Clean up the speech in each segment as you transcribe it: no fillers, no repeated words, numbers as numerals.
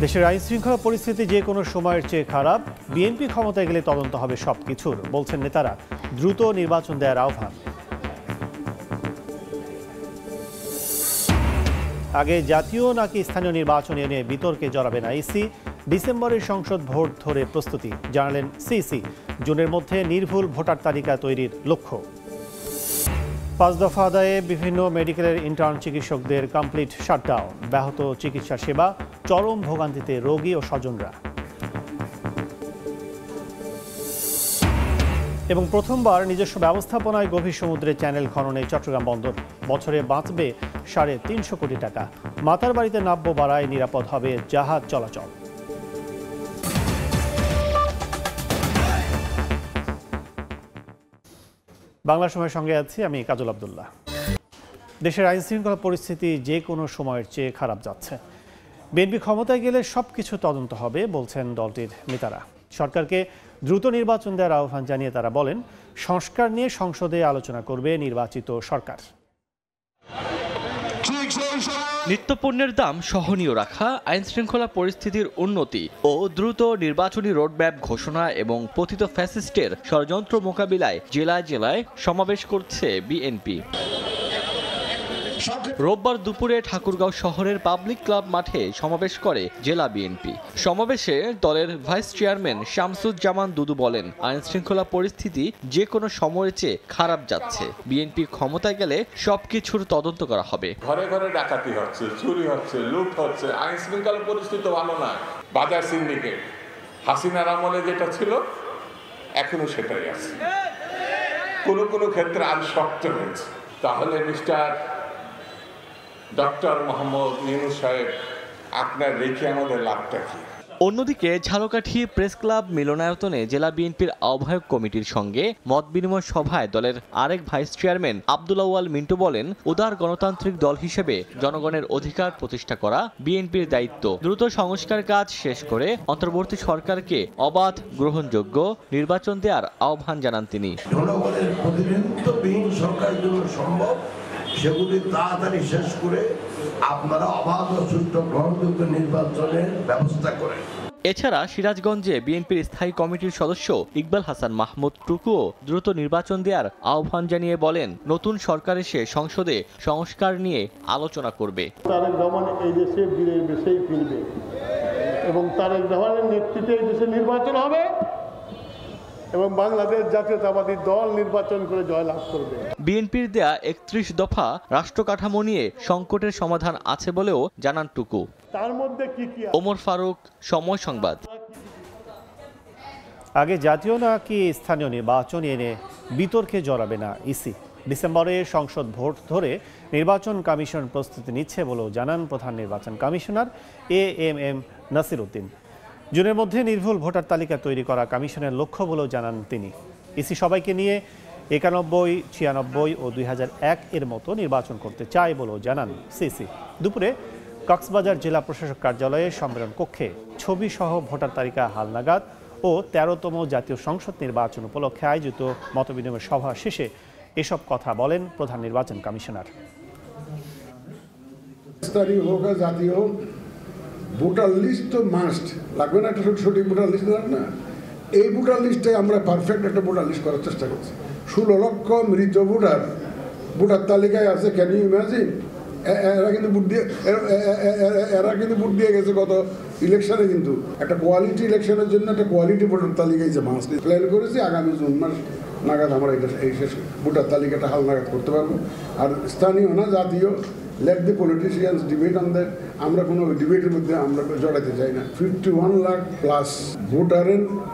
দেশের আইনশৃঙ্খলা পরিস্থিতি যে কোনো সময়ের চেয়ে খারাপ, বিএনপি ক্ষমতায় গেলে তদন্ত হবে সবকিছুর, বলছেন নেতারা। দ্রুত নির্বাচন দেওয়ার আহ্বান। আগে জাতীয় নাকি স্থানীয় নির্বাচন নিয়ে বিতর্কে জড়াবে না ইসি। ডিসেম্বরের সংসদ ভোট ধরে প্রস্তুতি, জানালেন সিসি। জুনের মধ্যে নির্ভুল ভোটার তালিকা তৈরির লক্ষ্য। 5 দফা আদায়ে বিভিন্ন মেডিকেলের ইন্টার্ন চিকিৎসকদের কমপ্লিট শাটডাউন। ব্যাহত চিকিৎসা সেবা, চরম ভোগান্তিতে রোগী ও স্বজনরা। এবং প্রথমবার নিজস্ব ব্যবস্থাপনায় গভীর সমুদ্রে চ্যানেল খননে চট্টগ্রাম বন্দর। বছরে বাঁচবে 350 কোটি টাকা। মাতার বাড়িতে নাব্য বাড়ায় নিরাপদ হবে জাহাজ চলাচল। বাংলা সময়ের সঙ্গে আছি আমি কাজল আব্দুল্লাহ। দেশের আইনশৃঙ্খলা পরিস্থিতি যে কোনো সময়ের চেয়ে খারাপ যাচ্ছে। বিএনপি ক্ষমতায় গেলে সবকিছু তদন্ত হবে, বলছেন দলটির নেতারা। সরকারকে দ্রুত নির্বাচন দেওয়ার আহ্বান জানিয়ে তারা বলেন, সংস্কার নিয়ে সংসদে আলোচনা করবে নির্বাচিত সরকার। নিত্যপণ্যের দাম সহনীয় রাখা, আইনশৃঙ্খলা পরিস্থিতির উন্নতি ও দ্রুত নির্বাচনী রোডম্যাপ ঘোষণা এবং পতিত ফ্যাসিস্টের ষড়যন্ত্র মোকাবিলায় জেলায় জেলায় সমাবেশ করছে বিএনপি। রোববার দুপুরে ঠাকুরগাঁও শহরের পাবলিক ক্লাব মাঠে সমাবেশ করে জেলা বিএনপি। সমাবেশে দলের ভাইস চেয়ারম্যান শামসুজ্জামান দুদু বলেন, আইনশৃঙ্খলা পরিস্থিতি যে কোনো সময়ের চেয়ে খারাপ যাচ্ছে। বিএনপি ক্ষমতায় গেলে সবকিছুর তদন্ত করা হবে। ঘরে ঘরে ডাকাতি হচ্ছে, চুরি হচ্ছে, লুট হচ্ছে, আইনশৃঙ্খলা পরিস্থিতি ভালো না। বাজার সিন্ডিকেট হাসিনার আমলে যেটা ছিল এখনো সেটাই আছে, কোনো ক্ষেত্রে আরো শক্ত হয়েছে। তাহলে ডক্টর মোহাম্মদ ইউনূস সাহেব, আপনার রেখে আমাদের লাভটা কি? অন্যদিকে ঝালকাঠি প্রেস ক্লাব মিলনায়তনে জেলা বিএনপির আহ্বায়ক কমিটির সঙ্গে মত বিনিময় সভায় দলের আরেক ভাইস চেয়ারম্যান আব্দুল আউয়াল মিন্টু বলেন, উদার গণতান্ত্রিক দল হিসেবে জনগণের অধিকার প্রতিষ্ঠা করা বিএনপির দায়িত্ব। দ্রুত সংস্কার কাজ শেষ করে অন্তর্বর্তী সরকারকে অবাধ, গ্রহণযোগ্য নির্বাচন দেওয়ার আহ্বান জানান তিনি। জনগণের প্রতিনিধিত্ববিহীন সরকার যেগুলো সম্ভব সেগুলি তাড়াতাড়ি শেষ করে আপনারা অবাধ ও সুষ্ঠু গ্রহণযোগ্য নির্বাচনের ব্যবস্থা করেন। এছাড়া সিরাজগঞ্জে বিএনপির স্থায়ী কমিটির সদস্য ইকবাল হাসান মাহমুদ টুকুও দ্রুত নির্বাচন দেওয়ার আহ্বান জানিয়ে বলেন, নতুন সরকার এসে সংসদে সংস্কার নিয়ে আলোচনা করবে। তারেক রহমান এই দেশে বীরের বেশেই ফিরবে এবং তারেক রহমানের নেতৃত্বে এই দেশে নির্বাচন হবে এবং বাংলাদেশ জাতীয়তাবাদী দল নির্বাচন করে জয়লাভ করবে। বিএনপির দেয়া 31 দফা রাষ্ট্র কাঠামো নিয়ে সংকটের সমাধান আছে বলেও জানান টুকু। তার মধ্যে কি ওমর ফারুক, সময় সংবাদ। আগে জাতীয় নাকি স্থানীয় নির্বাচন এনে বিতর্কে জড়াবে না ইসি। ডিসেম্বরে সংসদ ভোট ধরে নির্বাচন কমিশন প্রস্তুতি নিচ্ছে বলেও জানান প্রধান নির্বাচন কমিশনার এএমএম নাসির উদ্দিন। জুনের মধ্যে নির্ভুল ভোটার তালিকা তৈরি করা কমিশনের লক্ষ্য বলেও জানান তিনি। ইসি সবাইকে নিয়ে 91, 96 ও 2001 এর মতো নির্বাচন করতে চায় বলেও জানান সিসি। দুপুরে কক্সবাজার জেলা প্রশাসক কার্যালয়ে সম্মেলন কক্ষে ছবি সহ ভোটার তালিকা হালনাগাদ ও 13তম জাতীয় সংসদ নির্বাচন উপলক্ষে আয়োজিত মতবিনিময় সভা শেষে এসব কথা বলেন প্রধান নির্বাচন কমিশনার। জাতীয় ভোটার লিস্ট তো মাস্ট লাগবে না, একটা সঠিক ভোটার লিস্ট না। এই ভোটার লিস্টে আমরা পারফেক্ট একটা ভোটার লিস্ট করার চেষ্টা করছি। 16 লক্ষ মৃত ভোটার তালিকায় আছে। Can you imagine? এরা কিন্তু ভোট দিয়ে গেছে গত ইলেকশনে। কিন্তু একটা কোয়ালিটি ইলেকশনের জন্য একটা কোয়ালিটি ভোটার তালিকায় যে মাস্ট প্ল্যান করেছি, আগামী জুন মাস নাগাদ আমরা এই শেষ ভোটার তালিকাটা হালনাগাদ করতে পারবো। আর স্থানীয় না জাতীয়, late the politicians debate on that. আমরা কোনো ডিবেটের মধ্যে আমরা জড়াতে চাই না। 51 লাখ প্লাস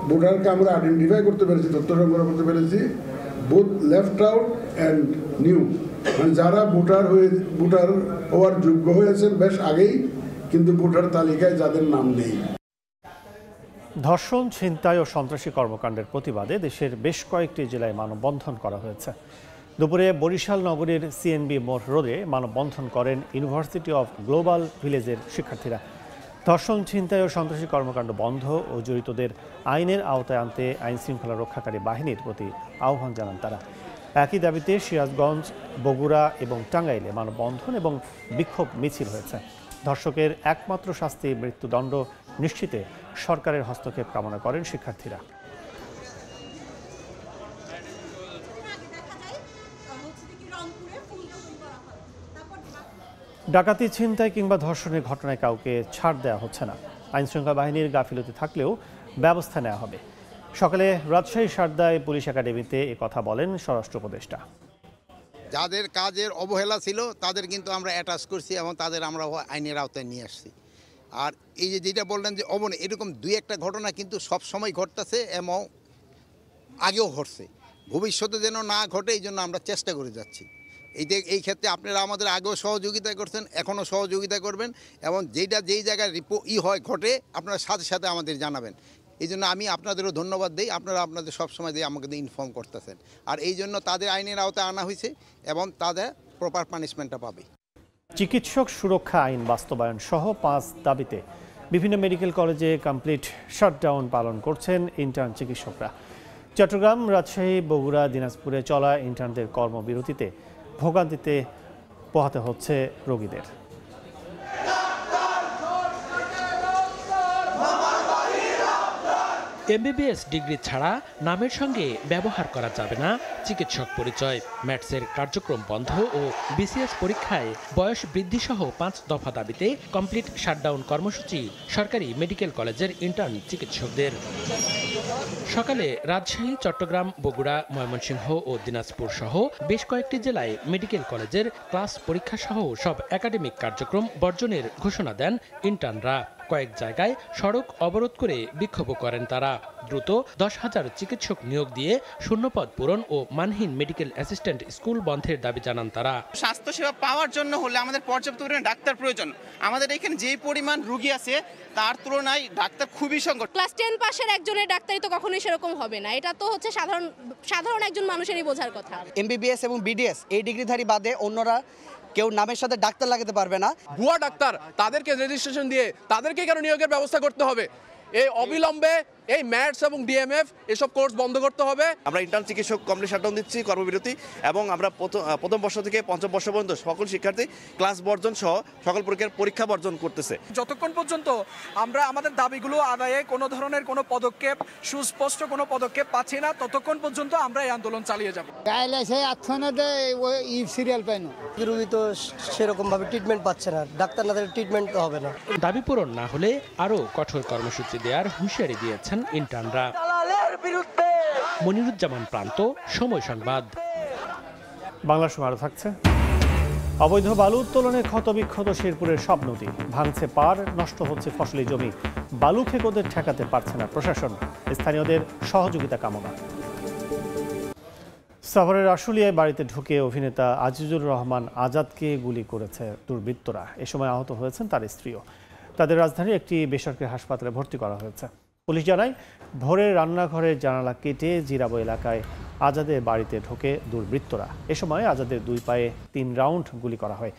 ভোটারকে আমরা আইডেন্টিফাই করতে পেরেছি, তথ্য সংগ্রহ করতে পেরেছি, both left out and new. মানে যারা ভোটার হওয়ার যোগ্য হয়েছেন বেশ আগেই, কিন্তু ভোটার তালিকায় যাদের নাম নেই। ধর্ষণ, ছিনতাই ও সন্ত্রাসী কর্মকাণ্ডের প্রতিবাদে দেশের বেশ কয়েকটি জেলায় মানববন্ধন করা হয়েছে। দুপুরে বরিশাল নগরীর সিএনবি মোড় রোডে মানববন্ধন করেন ইউনিভার্সিটি অফ গ্লোবাল ভিলেজের শিক্ষার্থীরা। ধর্ষণ, ছিনতাই ও সন্ত্রাসী কর্মকাণ্ড বন্ধ ও জড়িতদের আইনের আওতায় আনতে আইনশৃঙ্খলা রক্ষাকারী বাহিনীর প্রতি আহ্বান জানান তারা। একই দাবিতে সিরাজগঞ্জ, বগুড়া এবং টাঙ্গাইলে মানববন্ধন এবং বিক্ষোভ মিছিল হয়েছে। ধর্ষকের একমাত্র শাস্তি মৃত্যুদণ্ড নিশ্চিতে সরকারের হস্তক্ষেপ কামনা করেন শিক্ষার্থীরা। ডাকাতি, ছিনতাই কিংবা ধর্ষণের ঘটনায় কাউকে ছাড় দেওয়া হচ্ছে না। আইনশৃঙ্খলা বাহিনীর গাফিলতি থাকলেও ব্যবস্থা নেওয়া হবে। সকালে রাজশাহী সারদায় পুলিশ একাডেমিতে কথা বলেন স্বরাষ্ট্র উপদেষ্টা। যাদের কাজের অবহেলা ছিল তাদের কিন্তু আমরা অ্যাটাচ করছি এবং তাদের আমরা আইনের আওতায় নিয়ে আসছি। আর এই যে যেটা বললেন যে এরকম দুই একটা ঘটনা কিন্তু সব সময় ঘটতেছে এবং আগেও ঘটছে, ভবিষ্যতে যেন না ঘটে এই জন্য আমরা চেষ্টা করে যাচ্ছি। এই ক্ষেত্রে আপনারা আমাদের আগেও সহযোগিতা করছেন, এখনও সহযোগিতা করবেন এবং যেই জায়গায় ঘটে আপনারা সাথে সাথে আমাদের জানাবেন। এই জন্য আমি আপনাদেরও ধন্যবাদ দিই, আপনারা আপনাদের সবসময় দিয়ে আমাকে ইনফর্ম করতেছেন। আর এই জন্য তাদের আইনের আওতায় আনা হয়েছে এবং তাদের প্রপার পানিশমেন্টটা পাবে। চিকিৎসক সুরক্ষা আইন বাস্তবায়ন সহ 5 দাবিতে বিভিন্ন মেডিকেল কলেজে কমপ্লিট শাটডাউন পালন করছেন ইন্টার্ন চিকিৎসকরা। চট্টগ্রাম, রাজশাহী, বগুড়া, দিনাজপুরে চলা ইন্টার্নদের কর্মবিরতিতে ভোগান্তিতে পোহাতে হচ্ছে রোগীদের। এমবিবিএস ডিগ্রি ছাড়া নামের সঙ্গে ব্যবহার করা যাবে না চিকিৎসক পরিচয়। ম্যাটসের কার্যক্রম বন্ধ ও বিসিএস পরীক্ষায় বয়স বৃদ্ধি সহ 5 দফা দাবিতে কমপ্লিট শাটডাউন কর্মসূচি সরকারি মেডিকেল কলেজের ইন্টার্ন চিকিৎসকদের। সকালে রাজশাহী, চট্টগ্রাম, বগুড়া, ময়মনসিংহ ও দিনাজপুর সহ বেশ কয়েকটি জেলায় মেডিকেল কলেজের ক্লাস পরীক্ষা সহ সব একাডেমিক কার্যক্রম বর্জনের ঘোষণা দেন ইন্টার্নরা। কয়েক জায়গায় সড়ক অবরোধ করে বিক্ষোভ করেন তারা। দ্রুত 10,000 চিকিৎসক নিয়োগ দিয়ে শূন্যপদ পূরণ ও মানহীন মেডিকেল অ্যাসিস্ট্যান্ট স্কুল বন্ধের দাবি জানান তারা। স্বাস্থ্যসেবা পাওয়ার জন্য হলে আমাদের পর্যাপ্ত পরিমাণে ডাক্তার প্রয়োজন। আমাদের এখানে যে পরিমাণ রোগী আছে তার তুলনায় ডাক্তার খুবই সংকট। ক্লাস 10 পাশের একজনের ডাক্তারি তো কখনোই সেরকম হবে না। এটা তো হচ্ছে সাধারণ একজন মানুষেরই বোঝার কথা। এমবিবিএস এবং বিডিএস এই ডিগ্রিধারী বাদে অন্যরা কেউ নামের সাথে ডাক্তার লাগাতে পারবে না। ভুয়া ডাক্তার তাদেরকে রেজিস্ট্রেশন দিয়ে তাদেরকে কেন নিয়োগের ব্যবস্থা করতে হবে? এই অবিলম্বে এই ম্যাটস এবং ডিএমএফ এসব কোর্স বন্ধ করতে হবে। আমরা ইন্টার্ন চিকিৎসক কমপ্লিট শাটডাউন দিচ্ছি, কর্মবিরতি, এবং আমরা প্রথম বর্ষ থেকে পঞ্চম বর্ষ পর্যন্ত সকল শিক্ষার্থী ক্লাস বর্জন সহ সকল প্রকার পরীক্ষা বর্জন করতেছে। যতক্ষণ পর্যন্ত আমরা আমাদের দাবিগুলো আদায়ে কোনো ধরনের কোনো পদক্ষেপ, সুস্পষ্ট কোনো পদক্ষেপ পাচ্ছি না, ততক্ষণ পর্যন্ত আমরা এই আন্দোলন চালিয়ে যাব। সিরিয়াল পাই না, রোগী তো সেরকমভাবে ট্রিটমেন্ট পাচ্ছে না, ডাক্তার না দিলে ট্রিটমেন্ট তো হবে না। দাবি পূরণ না হলে আরও কঠোর কর্মসূচি দেওয়ার হুঁশিয়ারি দিয়েছেন ইন্টার্নরা। মনিরুজ্জামান প্রান্ত, সময় সংবাদ। বাংলা সময় আরও থাকছে। অবৈধ বালু উত্তোলনে ক্ষতবিক্ষত শেরপুরের সব নদী, ভাঙছে পাড়, নষ্ট হচ্ছে ফসলি জমি। বালু খেকোদের ঠেকাতে পারছে না প্রশাসন, স্থানীয়দের সহযোগিতা কামনা। সাভারের আশুলিয়ায় বাড়িতে ঢুকে অভিনেতা আজিজুর রহমান আজাদকে গুলি করেছে দুর্বৃত্তরা। এ সময় আহত হয়েছেন তার স্ত্রীও। তাদের রাজধানীর একটি বেসরকারি হাসপাতালে ভর্তি করা হয়েছে। পুলিশ জানায়, ভোরে রান্নাঘরের জানালা কেটে জিরাবো এলাকায় আজাদের বাড়িতে ঢোকে দুর্বৃত্তরা। এ সময় আজাদের 2 পায়ে 3 রাউন্ড গুলি করা হয়।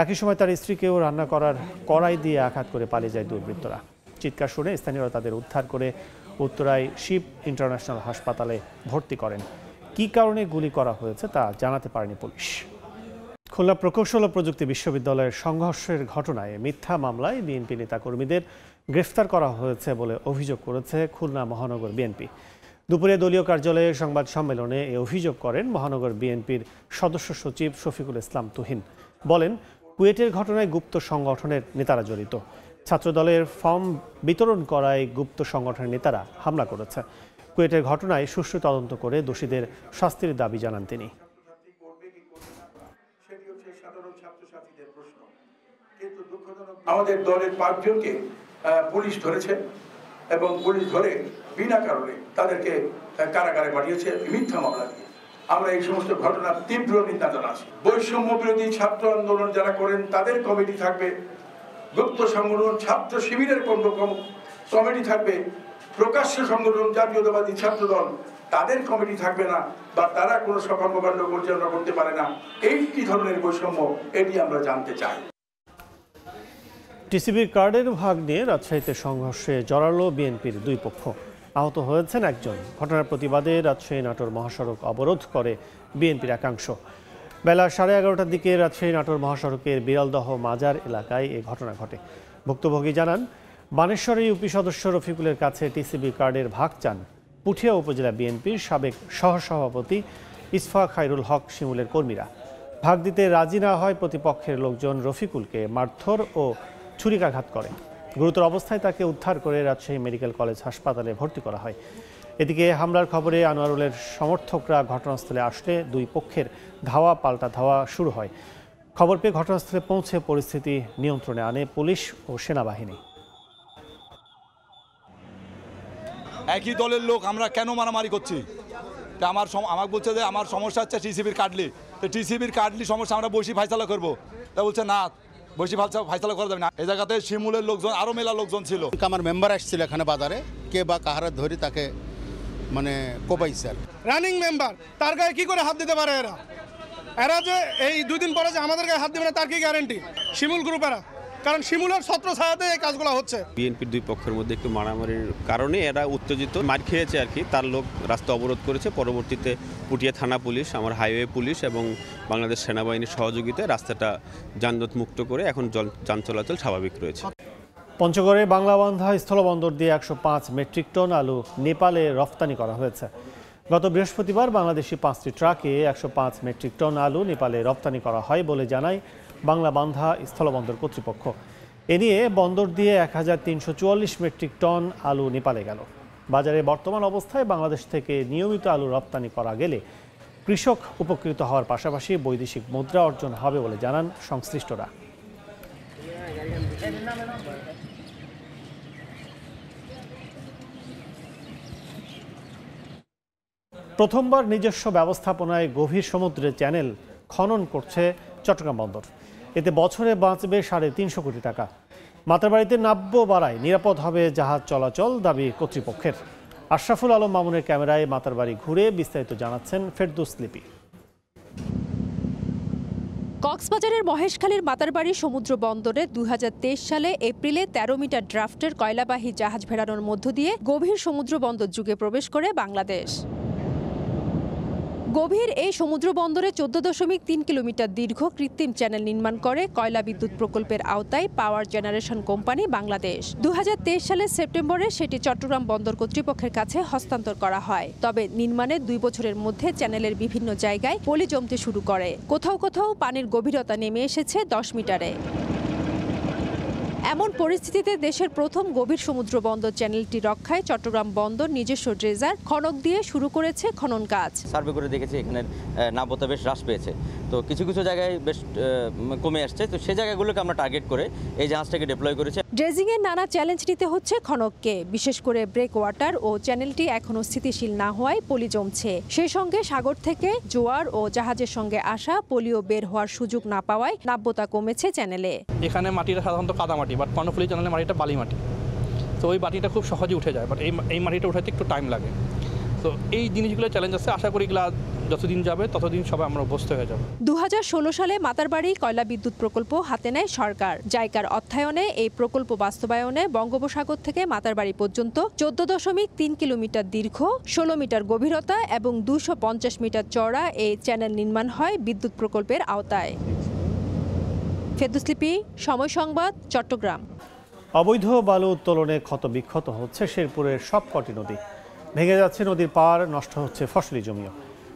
একই সময় তার স্ত্রীকেও রান্না করার কড়াই দিয়ে আঘাত করে পালিয়ে যায় দুর্বৃত্তরা। চিৎকার শুনে স্থানীয়রা তাদের উদ্ধার করে উত্তরায় শিব ইন্টারন্যাশনাল হাসপাতালে ভর্তি করেন। কী কারণে গুলি করা হয়েছে তা জানাতে পারেনি পুলিশ। খুলনা প্রকৌশল ও প্রযুক্তি বিশ্ববিদ্যালয়ের সংঘর্ষের ঘটনায় মিথ্যা মামলায় বিএনপি নেতাকর্মীদের গ্রেফতার করা হয়েছে বলে অভিযোগ করেছে খুলনা মহানগর বিএনপি। দুপুরে দলীয় কার্যালয়ে সংবাদ সম্মেলনে এ অভিযোগ করেন মহানগর বিএনপির সদস্য সচিব শফিকুল ইসলাম তুহিন। বলেন, কুয়েটের ঘটনায় গুপ্ত সংগঠনের নেতারা জড়িত। ছাত্রদলের ফর্ম বিতরণ করায় গুপ্ত সংগঠনের নেতারা হামলা করেছে। কুয়েটের ঘটনায় সুষ্ঠু তদন্ত করে দোষীদের শাস্তির দাবি জানান তিনি। আমাদের দলের 5 জনকে পুলিশ ধরেছে এবং পুলিশ ধরে বিনা কারণে তাদেরকে কারাগারে পাঠিয়েছে মিথ্যা মামলা দিয়ে। আমরা এই সমস্ত ঘটনার তীব্র নিন্দা জানাচ্ছি। বৈষম্য বিরোধী ছাত্র আন্দোলন যারা করেন তাদের কমিটি থাকবে, গুপ্ত সংগঠন ছাত্র শিবিরের কমিটি থাকবে, প্রকাশ্য সংগঠন জাতীয়তাবাদী ছাত্র দল তাদের কমিটি থাকবে না, বা তারা কোনো কর্মকাণ্ড পরিচালনা করতে পারে না। এই কি ধরনের বৈষম্য, এটি আমরা জানতে চাই। টিসিবির কার্ডের ভাগ নিয়ে রাজশাহীতে সংঘর্ষে জড়ালো বিএনপির 2 পক্ষ। আহত হয়েছেন একজন। ঘটনার প্রতিবাদে রাজশাহী নাটোর মহাসড়ক অবরোধ করে বিএনপির একাংশ। বেলা 11:30টার দিকে রাজশাহী নাটোর মহাসড়কের বিরলদহ মাজার এলাকায় এই ঘটনা ঘটে। ভুক্তভোগী জানান, বানেশ্বরের ইউপি সদস্য রফিকুলের কাছে টিসিবি কার্ডের ভাগ চান পুঠিয়া উপজেলা বিএনপির সাবেক সহসভাপতি ইসফা খায়রুল হক শিমুলের কর্মীরা। ভাগ দিতে রাজি না হয় প্রতিপক্ষের লোকজন রফিকুলকে মারধর ও ছুরিকাঘাত করে। গুরুতর অবস্থায় তাকে উদ্ধার করে রাজশাহী মেডিকেল কলেজ হাসপাতালে ভর্তি করা হয়। এদিকে হামলার খবরে আনোয়ারুলের সমর্থকরা ঘটনাস্থলে আসলে দুই পক্ষের ধাওয়া পাল্টা ধাওয়া শুরু হয়। খবর পেয়ে ঘটনাস্থলে পৌঁছে পরিস্থিতি নিয়ন্ত্রণে আনে পুলিশ ও সেনাবাহিনী। একই দলের লোক আমরা কেন মারামারি করছি? তা আমাকে বলছে যে আমার সমস্যা হচ্ছে টিসিবির কার্ডলি, তো টিসিবির কার্ডলি সমস্যা আমরা বসি ফাইসালা করবো। তা বলছে না, বসি ফাইসালা করা যাবে না। এই জায়গাতে শিমুলের লোকজন আরও মেলা লোকজন ছিল। আমার মেম্বার আসছিল এখানে বাজারে, কে বা কাহারা ধরি তাকে মানে কোপাইছে। রানিং মেম্বার, তার গায়ে কি করে হাত দিতে পারে এরা যে এই 2 দিন পরে যে আমাদের গায়ে হাত দেবে না তার কি গ্যারান্টি? শিমুল গ্রুপেরা, কারণ শিমুলের ছত্র ছায়াতে এই কাজগুলো হচ্ছে। বিএনপির দুই পক্ষের মধ্যে একটু মারামারির কারণে এরা উত্তেজিত, মার খেয়েছে আর কি। তার লোক রাস্তা অবরোধ করেছে। পরবর্তীতে পুঠিয়া থানা পুলিশ, আমার হাইওয়ে পুলিশ এবং বাংলাদেশ সেনাবাহিনীর সহযোগিতায় রাস্তাটা যানজট মুক্ত করে এখন যান চলাচল স্বাভাবিক রয়েছে। পঞ্চগড়ে বাংলাবান্ধা স্থলবন্দর দিয়ে 105 মেট্রিক টন আলু নেপালে রফতানি করা হয়েছে। গত বৃহস্পতিবার বাংলাদেশি 5টি ট্রাকে 105 মেট্রিক টন আলু নেপালে রপ্তানি করা হয় বলে জানায় বাংলাবান্ধা স্থলবন্দর কর্তৃপক্ষ। এ নিয়ে বন্দর দিয়ে 1344 মেট্রিক টন আলু নেপালে গেল। বাজারে বর্তমান অবস্থায় বাংলাদেশ থেকে নিয়মিত আলু রপ্তানি করা গেলে কৃষক উপকৃত হওয়ার পাশাপাশি বৈদেশিক মুদ্রা অর্জন হবে বলে জানান সংশ্লিষ্টরা। প্রথমবার নিজস্ব ব্যবস্থাপনায় গভীর সমুদ্রে চ্যানেল খনন করছে চট্টগ্রাম বন্দর। এতে বছরে বাঁচবে 350 কোটি টাকা। মাতারবাড়িতে নাব্য বাড়ায় নিরাপদ হবে জাহাজ চলাচল, দাবি কর্তৃপক্ষের। আশরাফুল আলম মামুনের ক্যামেরায় মাতারবাড়ি ঘুরে বিস্তারিত জানাচ্ছেন ফেরদৌস লিপি। কক্সবাজারের মহেশখালীর মাতারবাড়ি সমুদ্র বন্দরে 2023 সালে এপ্রিলে 13 মিটার ড্রাফটের কয়লাবাহী জাহাজ ভেড়ানোর মধ্য দিয়ে গভীর সমুদ্র বন্দর যুগে প্রবেশ করে বাংলাদেশ। গভীর এই সমুদ্র বন্দরে 14.3 কিলোমিটার দীর্ঘ কৃত্রিম চ্যানেল নির্মাণ করে কয়লা বিদ্যুৎ প্রকল্পের আওতায় পাওয়ার জেনারেশন কোম্পানি বাংলাদেশ। 2023 সালের সেপ্টেম্বরে সেটি চট্টগ্রাম বন্দর কর্তৃপক্ষের কাছে হস্তান্তর করা হয়। তবে নির্মাণের 2 বছরের মধ্যে চ্যানেলের বিভিন্ন জায়গায় পলি জমতে শুরু করে। কোথাও কোথাও পানির গভীরতা নেমে এসেছে 10 মিটারে। এমন পরিস্থিতিতে দেশের প্রথম গভীর সমুদ্র বন্দর চ্যানেলটি রক্ষায় চট্টগ্রাম বন্দর নিজস্ব ড্রেজার খনক দিয়ে শুরু করেছে খনন কাজ। সার্ভে করে দেখেছি এখানে নাব্যতা বেশ হ্রাস পেয়েছে, তো কিছু কিছু জায়গায় বেশ কমে আসছে, তো সেই জায়গাগুলোকে আমরা টার্গেট করে এই জাহাজটাকে ডিপ্লয় করেছি। ড্রেজিংয়ের নানা চ্যালেঞ্জ নিতে হচ্ছে খনককে, বিশেষ করে ব্রেক ওয়াটার ও চ্যানেলটি এখনও স্থিতিশীল না হওয়ায় পলি জমছে। সেই সঙ্গে সাগর থেকে জোয়ার ও জাহাজের সঙ্গে আসা পলিও বের হওয়ার সুযোগ না পাওয়ায় নাব্যতা কমেছে চ্যানেলে। এখানে মাটিটা সাধারণত কাদা মাটি, বাট কর্ণফুলী চ্যানেলের মাটিটা বালি মাটি, তো ওই মাটিটা খুব সহজে উঠে যায়, বাট এই মাটিটা উঠাতে একটু টাইম লাগে। তো এই জিনিসগুলো চ্যালেঞ্জ আছে, আশা করি এগুলো যতদিন যাবে ততদিন সবাই আমরা অভ্যস্ত হয়ে যাব। 2016 সালে মাতারবাড়ি কয়লা বিদ্যুৎ প্রকল্প হাতে নেয় সরকার। জাইকার অর্থায়নে এই প্রকল্প বাস্তবায়নে বঙ্গোপসাগর থেকে মাতারবাড়ি পর্যন্ত 14.3 কিলোমিটার দীর্ঘ, 16 মিটার গভীরতা এবং 250 মিটার চওড়া এই চ্যানেল নির্মাণ হয় বিদ্যুৎ প্রকল্পের আওতায়। ফেরদৌস লিপি, সময় সংবাদ, চট্টগ্রাম। অবৈধ বালু উত্তোলনে ক্ষতবিক্ষত হচ্ছে শেরপুরের সবকটি নদী। ভেঙে যাচ্ছে নদীর পাড়, নষ্ট হচ্ছে ফসলি জমিও।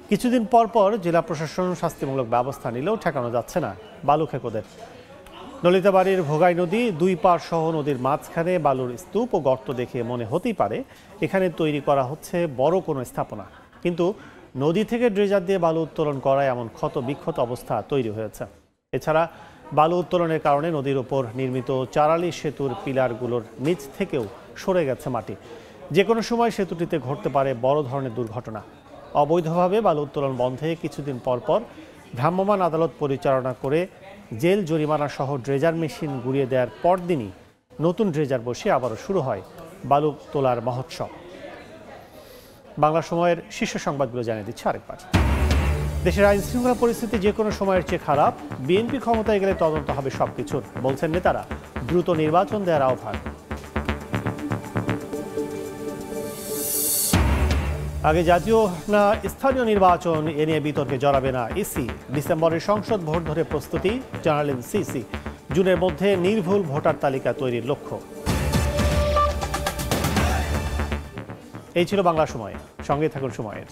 কিছুদিন পর পর জেলা প্রশাসন শাস্তিমূলক ব্যবস্থা নিলেও ঠেকানো যাচ্ছে না বালু খেকোদের। ললিতাবাড়ির ভোগাই নদী 2 পাড় সহ নদীর মাঝখানে বালুর স্তূপ ও গর্ত দেখে মনে হতেই পারে এখানে তৈরি করা হচ্ছে বড় কোনো স্থাপনা, কিন্তু নদী থেকে ড্রেজার দিয়ে বালু উত্তোলন করায় এমন ক্ষত বিক্ষত অবস্থা তৈরি হয়েছে। এছাড়া বালু উত্তোলনের কারণে নদীর ওপর নির্মিত 44 সেতুর পিলারগুলোর নিচ থেকেও সরে গেছে মাটি। যে কোনো সময় সেতুটিতে ঘটতে পারে বড় ধরনের দুর্ঘটনা। অবৈধভাবে বালু উত্তোলন বন্ধে কিছুদিন পর পর ভ্রাম্যমাণ আদালত পরিচালনা করে জেল জরিমানা সহ ড্রেজার মেশিন গুঁড়িয়ে দেওয়ার পরদিনই নতুন ড্রেজার বসে আবারও শুরু হয় বালু তোলার মহোৎসব। বাংলা সময়ের শীর্ষ সংবাদগুলো জানিয়ে দিচ্ছে আরেকবার। দেশের আইন শৃঙ্খলা পরিস্থিতি যে কোনো সময়ের চেয়ে খারাপ। বিএনপি ক্ষমতায় গেলে তদন্ত হবে সবকিছুর, বলছেন নেতারা। দ্রুত নির্বাচন দেওয়ার আহ্বান। আগে জাতীয় না স্থানীয় নির্বাচন এ নিয়ে বিতর্কে জড়াবে না ইসি। ডিসেম্বরের সংসদ ভোট ধরে প্রস্তুতি জানালেন সিসি। জুনের মধ্যে নির্ভুল ভোটার তালিকা তৈরির লক্ষ্য। এই ছিল বাংলা সময়, সঙ্গে থাকুন সময়ের।